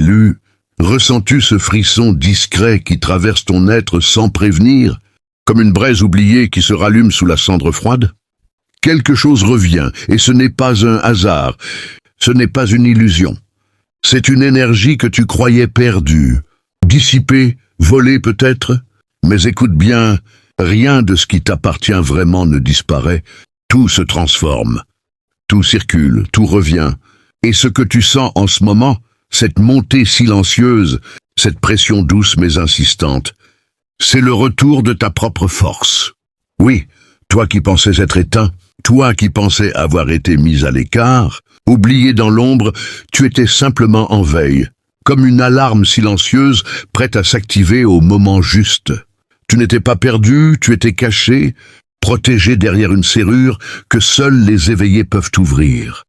Élu, ressens-tu ce frisson discret qui traverse ton être sans prévenir, comme une braise oubliée qui se rallume sous la cendre froide? Quelque chose revient, et ce n'est pas un hasard, ce n'est pas une illusion. C'est une énergie que tu croyais perdue, dissipée, volée peut-être, mais écoute bien, rien de ce qui t'appartient vraiment ne disparaît, tout se transforme, tout circule, tout revient, et ce que tu sens en ce moment, cette montée silencieuse, cette pression douce mais insistante, c'est le retour de ta propre force. Oui, toi qui pensais être éteint, toi qui pensais avoir été mis à l'écart, oublié dans l'ombre, tu étais simplement en veille, comme une alarme silencieuse prête à s'activer au moment juste. Tu n'étais pas perdu, tu étais caché, protégé derrière une serrure que seuls les éveillés peuvent ouvrir.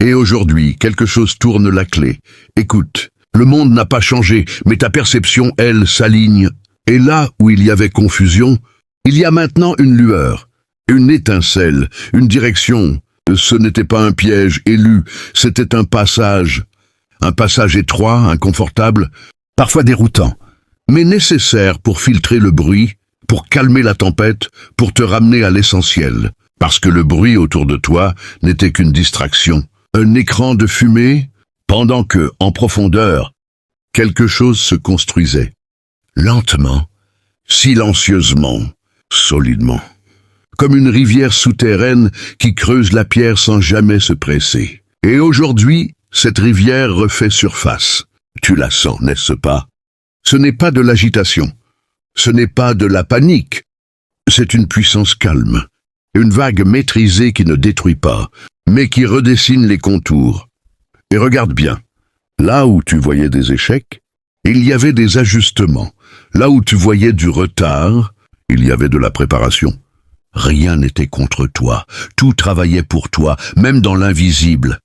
Et aujourd'hui, quelque chose tourne la clé. Écoute, le monde n'a pas changé, mais ta perception, elle, s'aligne. Et là où il y avait confusion, il y a maintenant une lueur, une étincelle, une direction. Ce n'était pas un piège élu, c'était un passage étroit, inconfortable, parfois déroutant, mais nécessaire pour filtrer le bruit, pour calmer la tempête, pour te ramener à l'essentiel, parce que le bruit autour de toi n'était qu'une distraction, un écran de fumée, pendant que, en profondeur, quelque chose se construisait, lentement, silencieusement, solidement, comme une rivière souterraine qui creuse la pierre sans jamais se presser. Et aujourd'hui, cette rivière refait surface. Tu la sens, n'est-ce pas? Ce n'est pas de l'agitation, ce n'est pas de la panique, c'est une puissance calme, une vague maîtrisée qui ne détruit pas, mais qui redessine les contours. Et regarde bien, là où tu voyais des échecs, il y avait des ajustements. Là où tu voyais du retard, il y avait de la préparation. Rien n'était contre toi, tout travaillait pour toi, même dans l'invisible.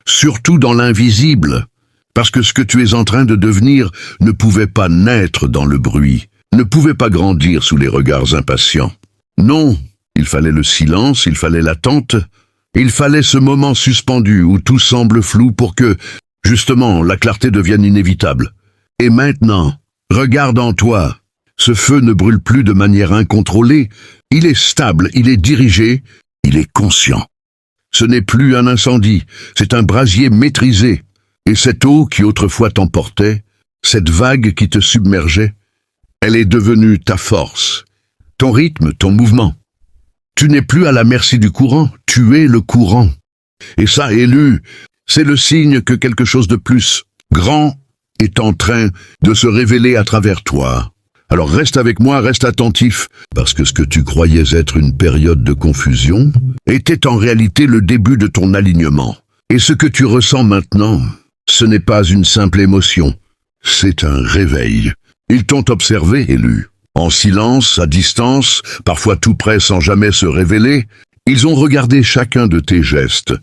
Surtout dans l'invisible, parce que ce que tu es en train de devenir ne pouvait pas naître dans le bruit, ne pouvait pas grandir sous les regards impatients. Non, il fallait le silence, il fallait l'attente, il fallait ce moment suspendu où tout semble flou pour que, justement, la clarté devienne inévitable. Et maintenant, regarde en toi, ce feu ne brûle plus de manière incontrôlée, il est stable, il est dirigé, il est conscient. Ce n'est plus un incendie, c'est un brasier maîtrisé. Et cette eau qui autrefois t'emportait, cette vague qui te submergeait, elle est devenue ta force, ton rythme, ton mouvement. Tu n'es plus à la merci du courant, tu es le courant. Et ça, Élu, c'est le signe que quelque chose de plus grand est en train de se révéler à travers toi. Alors reste avec moi, reste attentif, parce que ce que tu croyais être une période de confusion était en réalité le début de ton alignement. Et ce que tu ressens maintenant, ce n'est pas une simple émotion, c'est un réveil. Ils t'ont observé, Élu. En silence, à distance, parfois tout près sans jamais se révéler, ils ont regardé chacun de tes gestes.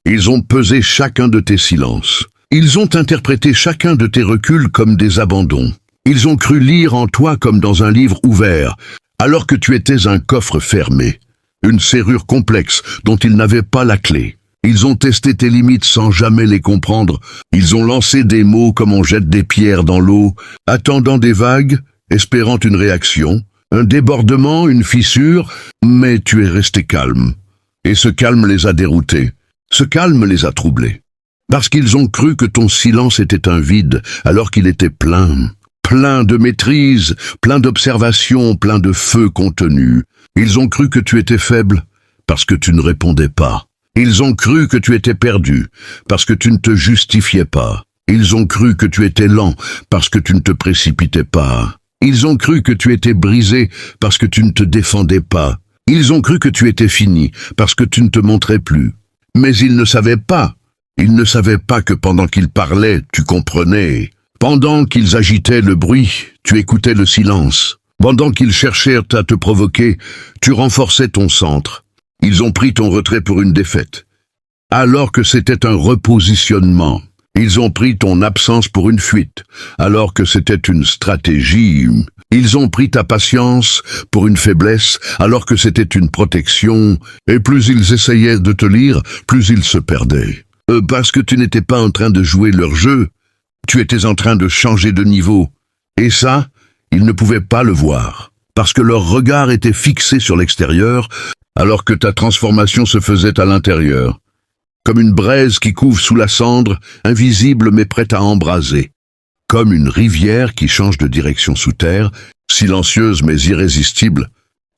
Ils ont pesé chacun de tes silences. Ils ont interprété chacun de tes reculs comme des abandons. Ils ont cru lire en toi comme dans un livre ouvert, alors que tu étais un coffre fermé, une serrure complexe dont ils n'avaient pas la clé. Ils ont testé tes limites sans jamais les comprendre. Ils ont lancé des mots comme on jette des pierres dans l'eau, attendant des vagues, espérant une réaction, un débordement, une fissure, mais tu es resté calme. Et ce calme les a déroutés, ce calme les a troublés. Parce qu'ils ont cru que ton silence était un vide, alors qu'il était plein. Plein de maîtrise, plein d'observation, plein de feu contenu. Ils ont cru que tu étais faible, parce que tu ne répondais pas. Ils ont cru que tu étais perdu, parce que tu ne te justifiais pas. Ils ont cru que tu étais lent, parce que tu ne te précipitais pas. Ils ont cru que tu étais brisé, parce que tu ne te défendais pas. Ils ont cru que tu étais fini, parce que tu ne te montrais plus. Mais ils ne savaient pas. Ils ne savaient pas que pendant qu'ils parlaient, tu comprenais. Pendant qu'ils agitaient le bruit, tu écoutais le silence. Pendant qu'ils cherchèrent à te provoquer, tu renforçais ton centre. Ils ont pris ton retrait pour une défaite, alors que c'était un repositionnement. Ils ont pris ton absence pour une fuite, alors que c'était une stratégie. Ils ont pris ta patience pour une faiblesse, alors que c'était une protection. Et plus ils essayaient de te lire, plus ils se perdaient. Parce que tu n'étais pas en train de jouer leur jeu, Tu étais en train de changer de niveau. Et ça, ils ne pouvaient pas le voir, parce que leur regard était fixé sur l'extérieur, alors que ta transformation se faisait à l'intérieur, comme une braise qui couve sous la cendre, invisible mais prête à embraser, comme une rivière qui change de direction sous terre, silencieuse mais irrésistible.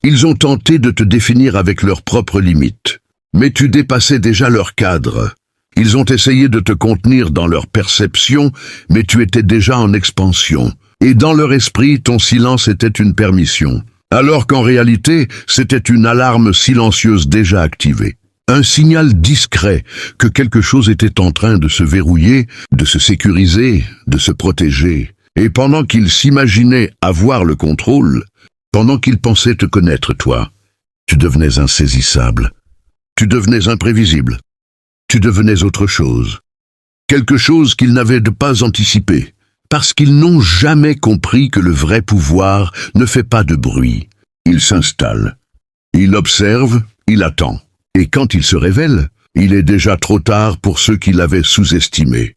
Ils ont tenté de te définir avec leurs propres limites, mais tu dépassais déjà leur cadre. Ils ont essayé de te contenir dans leur perception, mais tu étais déjà en expansion. Et dans leur esprit, ton silence était une permission, alors qu'en réalité, c'était une alarme silencieuse déjà activée. Un signal discret que quelque chose était en train de se verrouiller, de se sécuriser, de se protéger. Et pendant qu'ils s'imaginaient avoir le contrôle, pendant qu'ils pensaient te connaître, toi, tu devenais insaisissable. Tu devenais imprévisible. Tu devenais autre chose. Quelque chose qu'ils n'avaient pas anticipé. Parce qu'ils n'ont jamais compris que le vrai pouvoir ne fait pas de bruit. Il s'installe. Il observe, il attend. Et quand il se révèle, il est déjà trop tard pour ceux qui l'avaient sous-estimé.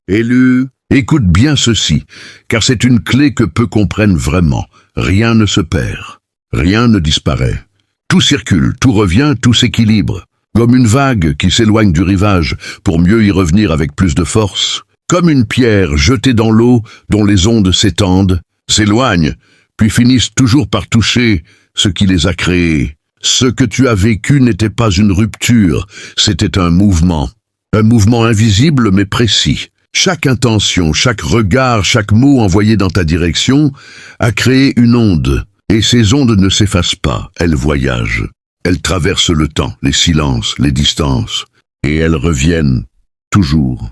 Élu, écoute bien ceci, car c'est une clé que peu comprennent vraiment. Rien ne se perd. Rien ne disparaît. Tout circule, tout revient, tout s'équilibre. Comme une vague qui s'éloigne du rivage pour mieux y revenir avec plus de force. Comme une pierre jetée dans l'eau dont les ondes s'étendent, s'éloignent, puis finissent toujours par toucher ce qui les a créés. Ce que tu as vécu n'était pas une rupture, c'était un mouvement invisible mais précis. Chaque intention, chaque regard, chaque mot envoyé dans ta direction a créé une onde, et ces ondes ne s'effacent pas, elles voyagent. Elles traversent le temps, les silences, les distances, et elles reviennent, toujours.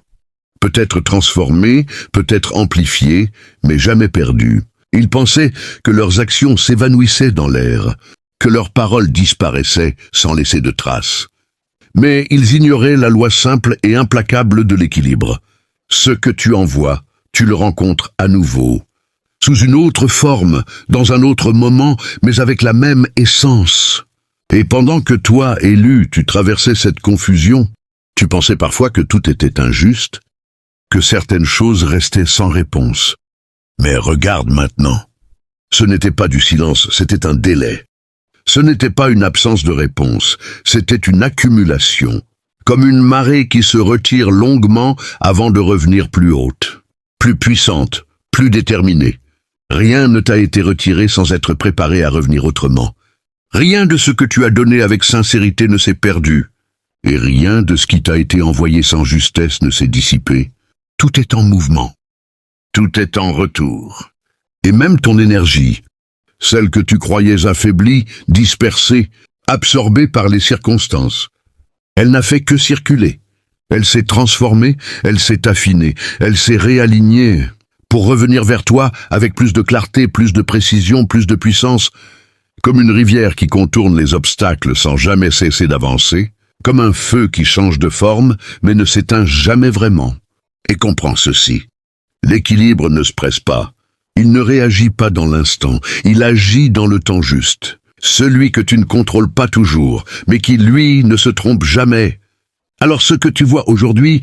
Peut-être transformées, peut-être amplifiées, mais jamais perdues. Ils pensaient que leurs actions s'évanouissaient dans l'air, que leurs paroles disparaissaient sans laisser de traces. Mais ils ignoraient la loi simple et implacable de l'équilibre. Ce que tu envoies, tu le rencontres à nouveau, sous une autre forme, dans un autre moment, mais avec la même essence. Et pendant que toi, élu, tu traversais cette confusion, tu pensais parfois que tout était injuste, que certaines choses restaient sans réponse. Mais regarde maintenant. Ce n'était pas du silence, c'était un délai. Ce n'était pas une absence de réponse, c'était une accumulation, comme une marée qui se retire longuement avant de revenir plus haute, plus puissante, plus déterminée. Rien ne t'a été retiré sans être préparé à revenir autrement. Rien de ce que tu as donné avec sincérité ne s'est perdu, et rien de ce qui t'a été envoyé sans justesse ne s'est dissipé. Tout est en mouvement. Tout est en retour. Et même ton énergie, celle que tu croyais affaiblie, dispersée, absorbée par les circonstances, elle n'a fait que circuler. Elle s'est transformée, elle s'est affinée, elle s'est réalignée pour revenir vers toi avec plus de clarté, plus de précision, plus de puissance, comme une rivière qui contourne les obstacles sans jamais cesser d'avancer, comme un feu qui change de forme mais ne s'éteint jamais vraiment. Et comprends ceci. L'équilibre ne se presse pas. Il ne réagit pas dans l'instant. Il agit dans le temps juste. Celui que tu ne contrôles pas toujours, mais qui, lui, ne se trompe jamais. Alors ce que tu vois aujourd'hui,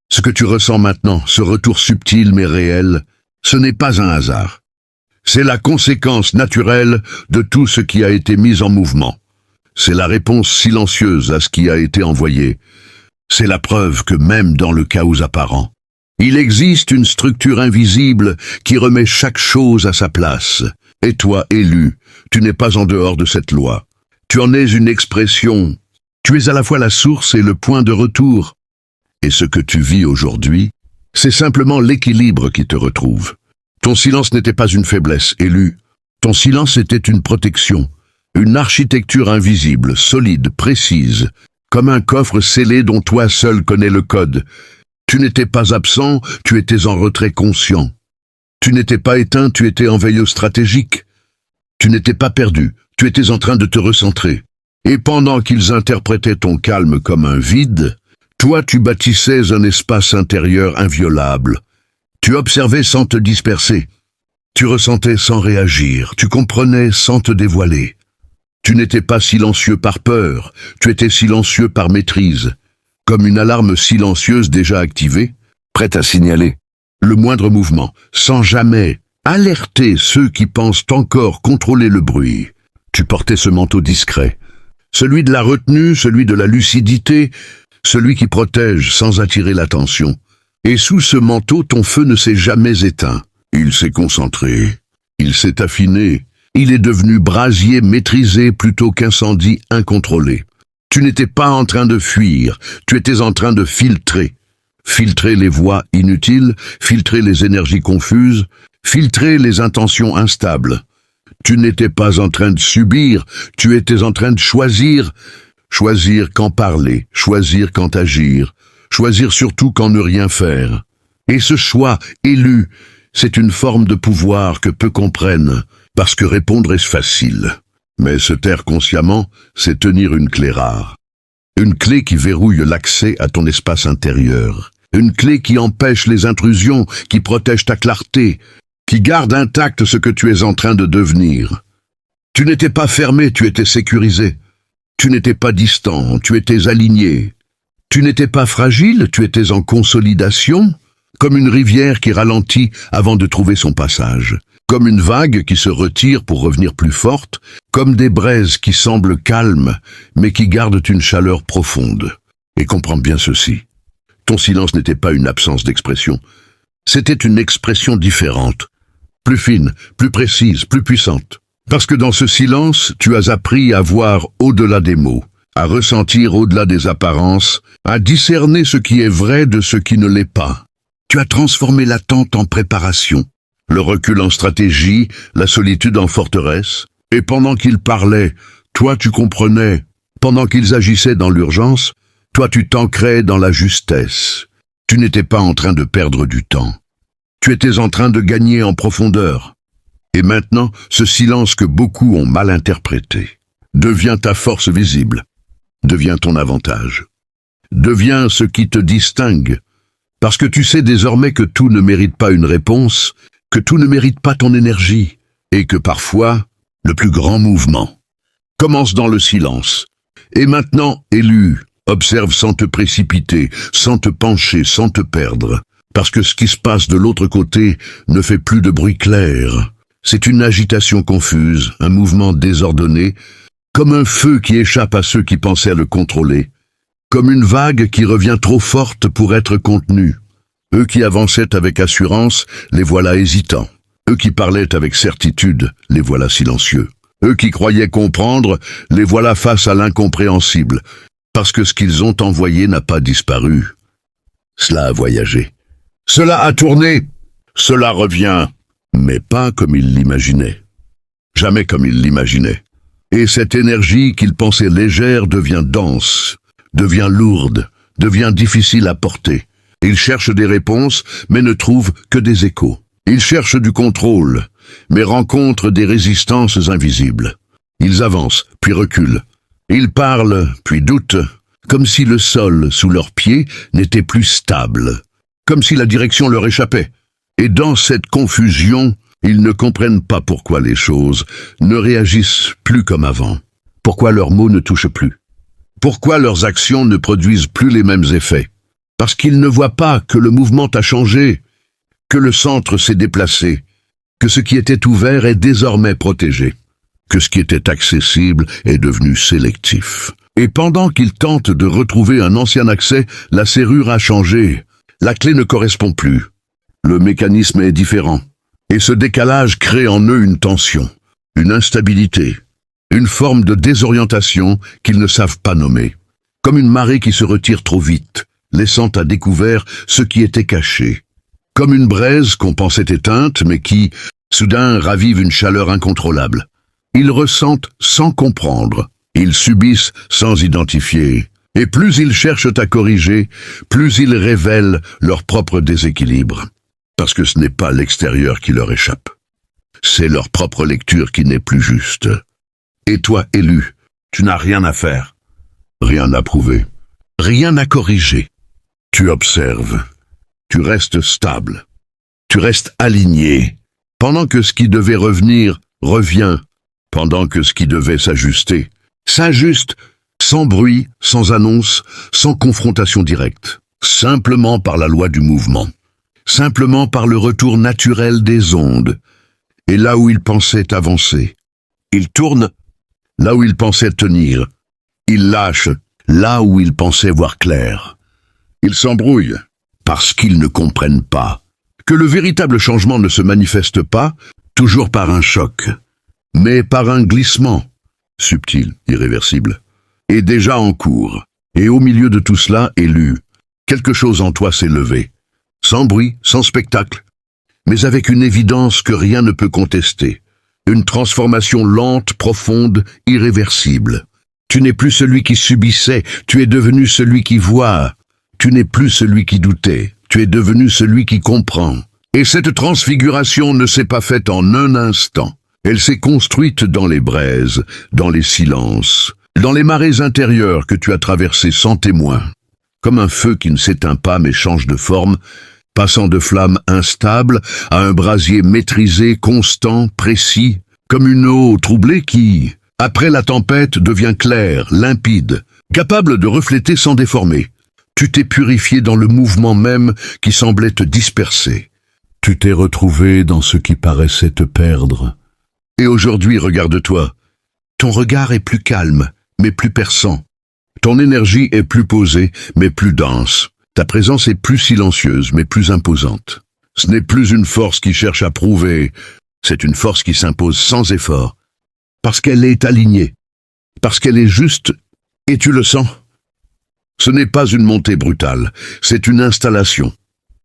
ce que tu ressens maintenant, ce retour subtil mais réel, ce n'est pas un hasard. C'est la conséquence naturelle de tout ce qui a été mis en mouvement. C'est la réponse silencieuse à ce qui a été envoyé. C'est la preuve que même dans le chaos apparent, il existe une structure invisible qui remet chaque chose à sa place. Et toi, élu, tu n'es pas en dehors de cette loi. Tu en es une expression. Tu es à la fois la source et le point de retour. Et ce que tu vis aujourd'hui, c'est simplement l'équilibre qui te retrouve. Ton silence n'était pas une faiblesse, élu. Ton silence était une protection, une architecture invisible, solide, précise, comme un coffre scellé dont toi seul connais le code. Tu n'étais pas absent, tu étais en retrait conscient. Tu n'étais pas éteint, tu étais en veille stratégique. Tu n'étais pas perdu, tu étais en train de te recentrer. Et pendant qu'ils interprétaient ton calme comme un vide, toi tu bâtissais un espace intérieur inviolable. Tu observais sans te disperser. Tu ressentais sans réagir, tu comprenais sans te dévoiler. Tu n'étais pas silencieux par peur, tu étais silencieux par maîtrise, comme une alarme silencieuse déjà activée, prête à signaler. Le moindre mouvement, sans jamais alerter ceux qui pensent encore contrôler le bruit. Tu portais ce manteau discret, celui de la retenue, celui de la lucidité, celui qui protège sans attirer l'attention. Et sous ce manteau, ton feu ne s'est jamais éteint. Il s'est concentré, il s'est affiné, il est devenu brasier maîtrisé plutôt qu'incendie incontrôlé. Tu n'étais pas en train de fuir, tu étais en train de filtrer. Filtrer les voix inutiles, filtrer les énergies confuses, filtrer les intentions instables. Tu n'étais pas en train de subir, tu étais en train de choisir. Choisir quand parler, choisir quand agir, choisir surtout quand ne rien faire. Et ce choix élu, c'est une forme de pouvoir que peu comprennent, parce que répondre est facile. Mais se taire consciemment, c'est tenir une clé rare. Une clé qui verrouille l'accès à ton espace intérieur. Une clé qui empêche les intrusions, qui protège ta clarté, qui garde intact ce que tu es en train de devenir. Tu n'étais pas fermé, tu étais sécurisé. Tu n'étais pas distant, tu étais aligné. Tu n'étais pas fragile, tu étais en consolidation, comme une rivière qui ralentit avant de trouver son passage, comme une vague qui se retire pour revenir plus forte, comme des braises qui semblent calmes, mais qui gardent une chaleur profonde. Et comprends bien ceci. Ton silence n'était pas une absence d'expression. C'était une expression différente, plus fine, plus précise, plus puissante. Parce que dans ce silence, tu as appris à voir au-delà des mots, à ressentir au-delà des apparences, à discerner ce qui est vrai de ce qui ne l'est pas. Tu as transformé l'attente en préparation, le recul en stratégie, la solitude en forteresse. Et pendant qu'ils parlaient, toi tu comprenais. Pendant qu'ils agissaient dans l'urgence, toi tu t'ancrais dans la justesse. Tu n'étais pas en train de perdre du temps. Tu étais en train de gagner en profondeur. Et maintenant, ce silence que beaucoup ont mal interprété devient ta force visible, devient ton avantage, devient ce qui te distingue, parce que tu sais désormais que tout ne mérite pas une réponse, que tout ne mérite pas ton énergie, et que parfois, le plus grand mouvement commence dans le silence. Et maintenant, élu, observe sans te précipiter, sans te pencher, sans te perdre, parce que ce qui se passe de l'autre côté ne fait plus de bruit clair. C'est une agitation confuse, un mouvement désordonné, comme un feu qui échappe à ceux qui pensaient le contrôler, comme une vague qui revient trop forte pour être contenue. Eux qui avançaient avec assurance, les voilà hésitants. Eux qui parlaient avec certitude, les voilà silencieux. Eux qui croyaient comprendre, les voilà face à l'incompréhensible, parce que ce qu'ils ont envoyé n'a pas disparu. Cela a voyagé. Cela a tourné. Cela revient. Mais pas comme il l'imaginait. Jamais comme il l'imaginait. Et cette énergie qu'il pensait légère devient dense, devient lourde, devient difficile à porter. Il cherche des réponses, mais ne trouve que des échos. Il cherche du contrôle, mais rencontre des résistances invisibles. Ils avancent, puis reculent. Ils parlent, puis doutent, comme si le sol sous leurs pieds n'était plus stable, comme si la direction leur échappait. Et dans cette confusion, ils ne comprennent pas pourquoi les choses ne réagissent plus comme avant, pourquoi leurs mots ne touchent plus, pourquoi leurs actions ne produisent plus les mêmes effets. Parce qu'ils ne voient pas que le mouvement a changé, que le centre s'est déplacé, que ce qui était ouvert est désormais protégé, que ce qui était accessible est devenu sélectif. Et pendant qu'ils tentent de retrouver un ancien accès, la serrure a changé, la clé ne correspond plus. Le mécanisme est différent, et ce décalage crée en eux une tension, une instabilité, une forme de désorientation qu'ils ne savent pas nommer, comme une marée qui se retire trop vite, laissant à découvert ce qui était caché, comme une braise qu'on pensait éteinte, mais qui, soudain, ravive une chaleur incontrôlable. Ils ressentent sans comprendre, ils subissent sans identifier, et plus ils cherchent à corriger, plus ils révèlent leur propre déséquilibre. Parce que ce n'est pas l'extérieur qui leur échappe. C'est leur propre lecture qui n'est plus juste. Et toi, élu, tu n'as rien à faire, rien à prouver, rien à corriger. Tu observes, tu restes stable, tu restes aligné, pendant que ce qui devait revenir revient, pendant que ce qui devait s'ajuster s'ajuste, sans bruit, sans annonce, sans confrontation directe, simplement par la loi du mouvement. simplement par le retour naturel des ondes. Et là où il pensait avancer, il tourne. Là où il pensait tenir, il lâche. Là où il pensait voir clair, il s'embrouille, parce qu'ils ne comprennent pas que le véritable changement ne se manifeste pas toujours par un choc, mais par un glissement, subtil, irréversible, et déjà en cours. Et au milieu de tout cela, élu, quelque chose en toi s'est levé, sans bruit, sans spectacle, mais avec une évidence que rien ne peut contester, une transformation lente, profonde, irréversible. Tu n'es plus celui qui subissait, tu es devenu celui qui voit. Tu n'es plus celui qui doutait, tu es devenu celui qui comprend. Et cette transfiguration ne s'est pas faite en un instant. Elle s'est construite dans les braises, dans les silences, dans les marées intérieures que tu as traversées sans témoin. Comme un feu qui ne s'éteint pas mais change de forme, passant de flamme instable à un brasier maîtrisé, constant, précis, comme une eau troublée qui, après la tempête, devient claire, limpide, capable de refléter sans déformer. Tu t'es purifié dans le mouvement même qui semblait te disperser. Tu t'es retrouvé dans ce qui paraissait te perdre. Et aujourd'hui, regarde-toi. Ton regard est plus calme, mais plus perçant. Ton énergie est plus posée, mais plus dense. Ta présence est plus silencieuse, mais plus imposante. Ce n'est plus une force qui cherche à prouver, c'est une force qui s'impose sans effort. Parce qu'elle est alignée, parce qu'elle est juste, et tu le sens. Ce n'est pas une montée brutale, c'est une installation,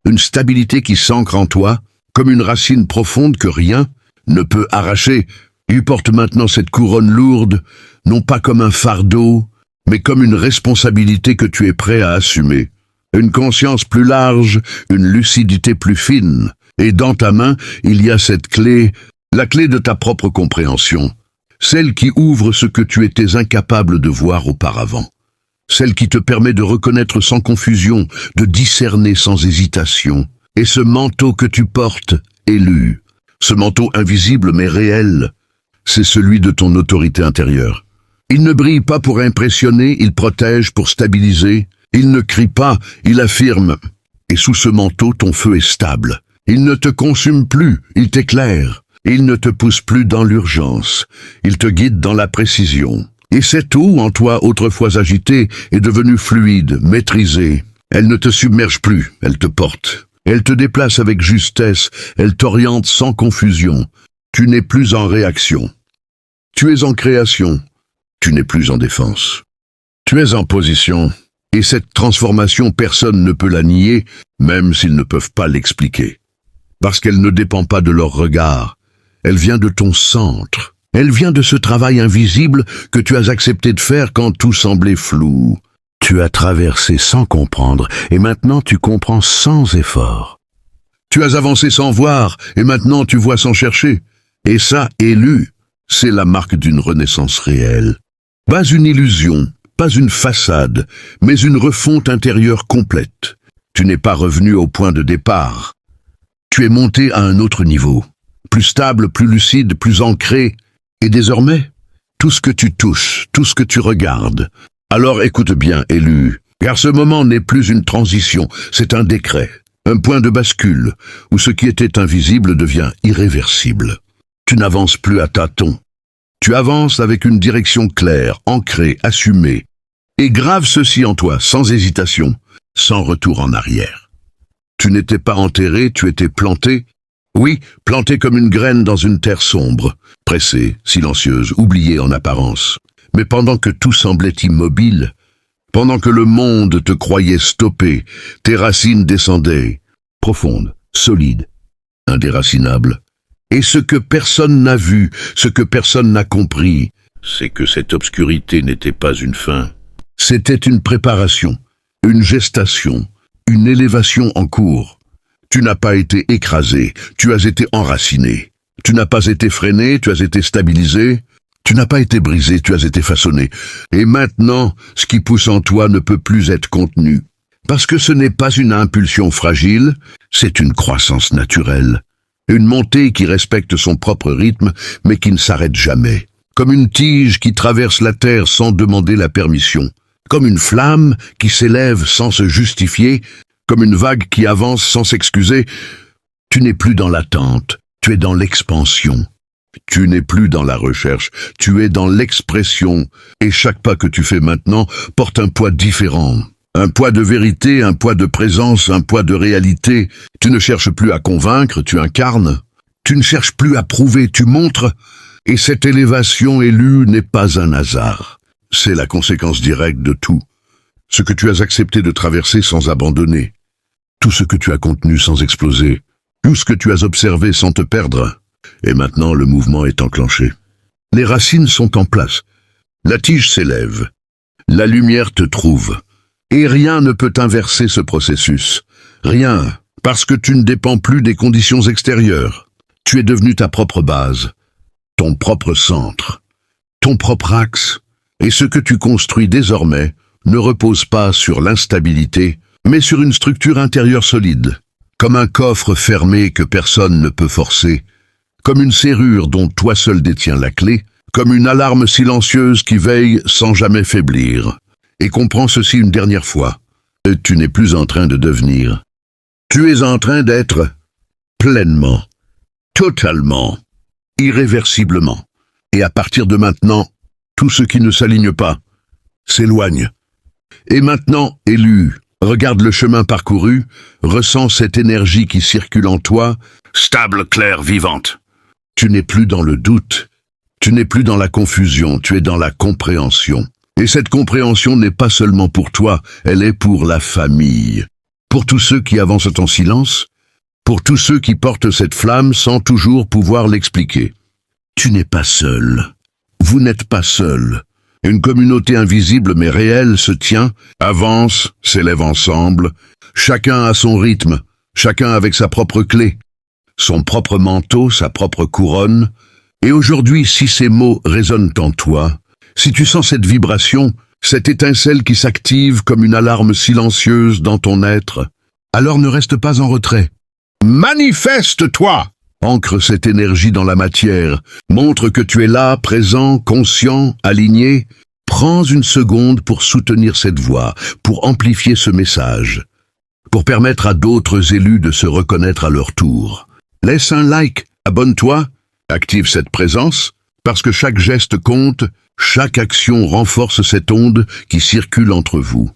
une stabilité qui s'ancre en toi, comme une racine profonde que rien ne peut arracher. Tu portes maintenant cette couronne lourde, non pas comme un fardeau, mais comme une responsabilité que tu es prêt à assumer. Une conscience plus large, une lucidité plus fine, et dans ta main, il y a cette clé, la clé de ta propre compréhension. Celle qui ouvre ce que tu étais incapable de voir auparavant. Celle qui te permet de reconnaître sans confusion, de discerner sans hésitation. Et ce manteau que tu portes, élu, ce manteau invisible mais réel, c'est celui de ton autorité intérieure. Il ne brille pas pour impressionner, il protège pour stabiliser. Il ne crie pas, il affirme. Et sous ce manteau, ton feu est stable. Il ne te consume plus, il t'éclaire. Il ne te pousse plus dans l'urgence, il te guide dans la précision. Et cette eau en toi autrefois agitée est devenue fluide, maîtrisée. Elle ne te submerge plus, elle te porte. Elle te déplace avec justesse, elle t'oriente sans confusion. Tu n'es plus en réaction. Tu es en création, tu n'es plus en défense. Tu es en position, et cette transformation personne ne peut la nier, même s'ils ne peuvent pas l'expliquer. Parce qu'elle ne dépend pas de leur regard. Elle vient de ton centre. Elle vient de ce travail invisible que tu as accepté de faire quand tout semblait flou. Tu as traversé sans comprendre, et maintenant tu comprends sans effort. Tu as avancé sans voir, et maintenant tu vois sans chercher. Et ça, élu, c'est la marque d'une renaissance réelle. Pas une illusion, pas une façade, mais une refonte intérieure complète. Tu n'es pas revenu au point de départ. Tu es monté à un autre niveau. Plus stable, plus lucide, plus ancré. Et désormais, tout ce que tu touches, tout ce que tu regardes. Alors écoute bien, élu, car ce moment n'est plus une transition, c'est un décret, un point de bascule, où ce qui était invisible devient irréversible. Tu n'avances plus à tâtons. Tu avances avec une direction claire, ancrée, assumée. Et grave ceci en toi, sans hésitation, sans retour en arrière. Tu n'étais pas enterré, tu étais planté. Oui, planté comme une graine dans une terre sombre, pressée, silencieuse, oubliée en apparence. Mais pendant que tout semblait immobile, pendant que le monde te croyait stoppé, tes racines descendaient, profondes, solides, indéracinables. Et ce que personne n'a vu, ce que personne n'a compris, c'est que cette obscurité n'était pas une fin. C'était une préparation, une gestation, une élévation en cours. Tu n'as pas été écrasé, tu as été enraciné. Tu n'as pas été freiné, tu as été stabilisé. Tu n'as pas été brisé, tu as été façonné. Et maintenant, ce qui pousse en toi ne peut plus être contenu. Parce que ce n'est pas une impulsion fragile, c'est une croissance naturelle. Une montée qui respecte son propre rythme, mais qui ne s'arrête jamais. Comme une tige qui traverse la terre sans demander la permission. Comme une flamme qui s'élève sans se justifier. comme une vague qui avance sans s'excuser. Tu n'es plus dans l'attente, tu es dans l'expansion. Tu n'es plus dans la recherche, tu es dans l'expression, et chaque pas que tu fais maintenant porte un poids différent. Un poids de vérité, un poids de présence, un poids de réalité. Tu ne cherches plus à convaincre, tu incarnes. Tu ne cherches plus à prouver, tu montres. Et cette élévation élue n'est pas un hasard. C'est la conséquence directe de tout. Ce que tu as accepté de traverser sans abandonner. Tout ce que tu as contenu sans exploser. Tout ce que tu as observé sans te perdre. Et maintenant, le mouvement est enclenché. Les racines sont en place. La tige s'élève. La lumière te trouve. Et rien ne peut inverser ce processus. Rien, parce que tu ne dépends plus des conditions extérieures. Tu es devenu ta propre base, ton propre centre, ton propre axe. Et ce que tu construis désormais ne repose pas sur l'instabilité, mais sur une structure intérieure solide, comme un coffre fermé que personne ne peut forcer, comme une serrure dont toi seul détiens la clé, comme une alarme silencieuse qui veille sans jamais faiblir. Et comprends ceci une dernière fois. Tu n'es plus en train de devenir. Tu es en train d'être pleinement, totalement, irréversiblement. Et à partir de maintenant, tout ce qui ne s'aligne pas s'éloigne. Et maintenant, élu, regarde le chemin parcouru, ressens cette énergie qui circule en toi, stable, claire, vivante. Tu n'es plus dans le doute, tu n'es plus dans la confusion, tu es dans la compréhension. Et cette compréhension n'est pas seulement pour toi, elle est pour la famille. Pour tous ceux qui avancent en silence, pour tous ceux qui portent cette flamme sans toujours pouvoir l'expliquer. Tu n'es pas seul. Vous n'êtes pas seul. Une communauté invisible mais réelle se tient, avance, s'élève ensemble, chacun à son rythme, chacun avec sa propre clé, son propre manteau, sa propre couronne. Et aujourd'hui, si ces mots résonnent en toi, si tu sens cette vibration, cette étincelle qui s'active comme une alarme silencieuse dans ton être, alors ne reste pas en retrait. Manifeste-toi! Ancre cette énergie dans la matière, montre que tu es là, présent, conscient, aligné. Prends une seconde pour soutenir cette voix, pour amplifier ce message, pour permettre à d'autres élus de se reconnaître à leur tour. Laisse un like, abonne-toi, active cette présence, parce que chaque geste compte, chaque action renforce cette onde qui circule entre vous.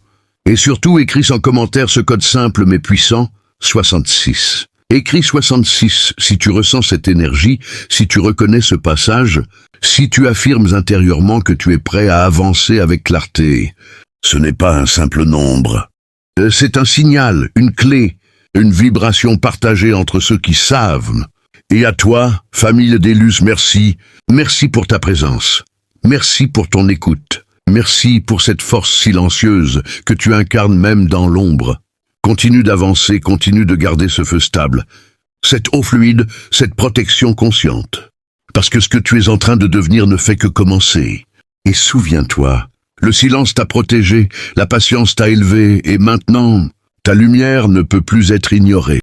Et surtout, écris en commentaire ce code simple mais puissant, 66. Écris 66 si tu ressens cette énergie, si tu reconnais ce passage, si tu affirmes intérieurement que tu es prêt à avancer avec clarté. Ce n'est pas un simple nombre. C'est un signal, une clé, une vibration partagée entre ceux qui savent. Et à toi, famille d'Élus, merci. Merci pour ta présence. Merci pour ton écoute. Merci pour cette force silencieuse que tu incarnes même dans l'ombre. Continue d'avancer, continue de garder ce feu stable, cette eau fluide, cette protection consciente. Parce que ce que tu es en train de devenir ne fait que commencer. Et souviens-toi, le silence t'a protégé, la patience t'a élevé, et maintenant, ta lumière ne peut plus être ignorée.